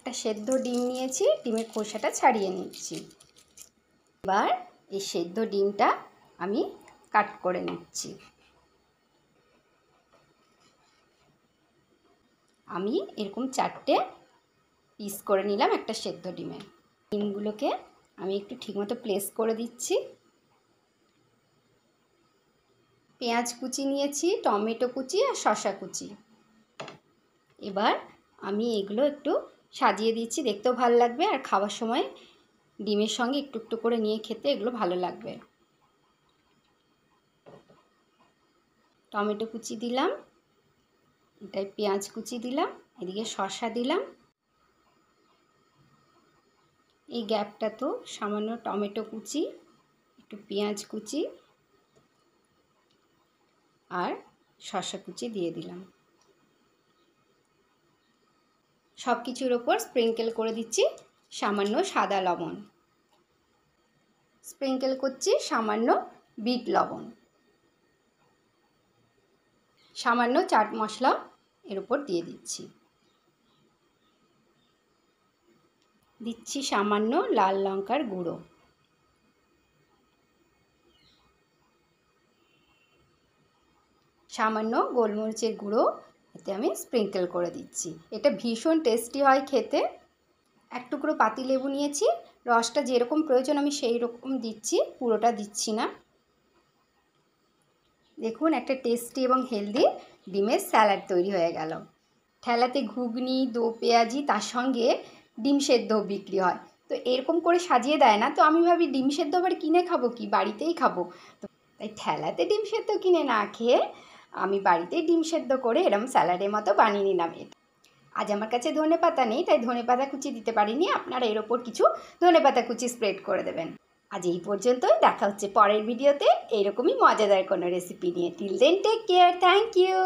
একটা সেদ্ধ ডিম নিয়েছি, ডিমের খোসাটা ছাড়িয়ে নিচ্ছি। এবার এই সেদ্ধ ডিমটা আমি কাট করে নিচ্ছি। আমি এরকম 4টে পিস করে নিলাম একটা সেদ্ধ ডিমের। ডিমগুলোকে আমি একটু ঠিকমতো প্লেস করে দিচ্ছি। পেঁয়াজ কুচি নিয়েছি, টমেটো কুচি আর শসা কুচি। এবার আমি এগুলো একটু সাজিয়ে দিচ্ছি, দেখতেও ভালো লাগবে আর খাওয়ার সময় ডিমের সঙ্গে একটু একটু করে নিয়ে খেতে এগুলো ভালো লাগবে। টমেটো কুচি দিলাম, এটাই পেঁয়াজ কুচি দিলাম, এদিকে শসা দিলাম। এই গ্যাপটা তো সামান্য টমেটো কুচি, একটু পেঁয়াজ কুচি আর শসা কুচি দিয়ে দিলাম। সব কিছুর ওপর স্প্রিঙ্কেল করে দিচ্ছি সামান্য সাদা লবণ, স্প্রিঙ্কেল করছি সামান্য বিট লবণ, সামান্য চাট মশলা এর উপর দিয়ে দিচ্ছি। দিচ্ছি সামান্য লাল লঙ্কার গুঁড়ো, সামান্য গোলমরিচের গুঁড়ো এতে আমি স্প্রিঙ্কেল করে দিচ্ছি। এটা ভীষণ টেস্টি হয় খেতে। এক টুকরো পাতিলেবু নিয়েছি, রসটা যেরকম প্রয়োজন আমি সেই রকম দিচ্ছি, পুরোটা দিচ্ছি না। দেখুন একটা টেস্টি এবং হেলদি ডিমের স্যালাড তৈরি হয়ে গেল। ঠেলাতে ঘুগনি, দো পেঁয়াজি, তার সঙ্গে ডিম সেদ্ধও বিক্রি হয়। তো এরকম করে সাজিয়ে দেয় না, তো আমি ভাবি ডিম সেদ্ধ আবার কিনে খাবো কি, বাড়িতেই খাবো। তো তাই ঠেলাতে ডিম সেদ্ধ কিনে না খেয়ে আমি বাড়িতেই ডিম সেদ্ধ করে এরকম স্যালাডের মতো বানিয়ে নিলাম। আজ আমার কাছে ধনেপাতা নেই, তাই ধনেপাতা কুচি দিতে পারিনি। আপনারা এর ওপর কিছু ধনেপাতা কুচি স্প্রেড করে দেবেন। আজ এই পর্যন্তই, দেখা হচ্ছে পরের ভিডিওতে এইরকমই মজাদার কোনো রেসিপি নিয়ে। Till then take care, thank you.